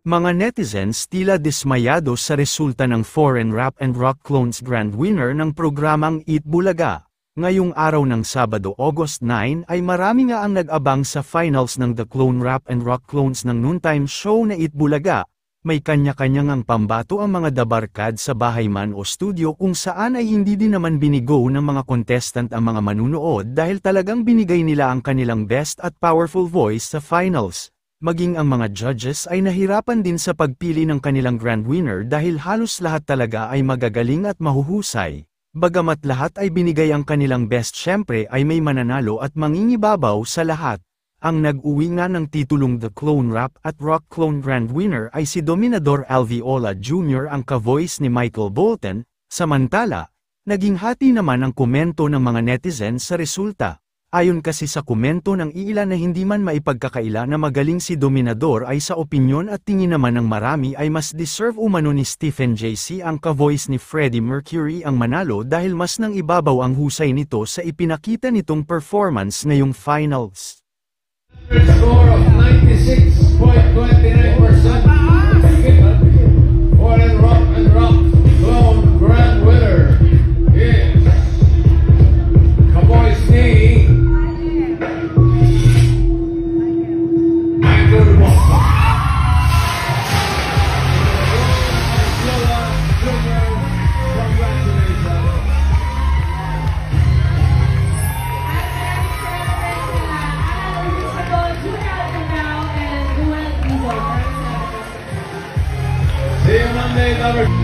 Mga netizens tila dismayado sa resulta ng Foreign Rap and Rock Clones Grand Winner ng programang Eat Bulaga. Ngayong araw ng Sabado, August 9 ay marami nga ang nag-abang sa finals ng The Clone Rap and Rock Clones ng noontime show na Eat Bulaga. May kanya-kanyang ang pambato ang mga dabarkad sa bahay man o studio kung saan ay hindi din naman binigo ng mga contestant ang mga manunood dahil talagang binigay nila ang kanilang best at powerful voice sa finals. Maging ang mga judges ay nahirapan din sa pagpili ng kanilang grand winner dahil halos lahat talaga ay magagaling at mahuhusay. Bagamat lahat ay binigay ang kanilang best, syempre ay may mananalo at mangingibabaw sa lahat. Ang nag-uwi nga ng titulong The Clone Rap at Rock Clone Grand Winner ay si Dominador Alviola Jr., ang ka-voice ni Michael Bolton. Samantala, naging hati naman ang komento ng mga netizens sa resulta. Ayon kasi sa komento ng iilan na hindi man maipagkakaila na magaling si Dominador ay sa opinyon at tingin naman ng marami ay mas deserve umano ni Stephen JC, ang ka-voice ni Freddie Mercury, ang manalo dahil mas nang ibabaw ang husay nito sa ipinakita nitong performance ngayong finals. Score of 96.29%. Foreign Rock and Rock Clone Grand Winner is Kaboy Sneak. Michael Bolton. See you Monday, number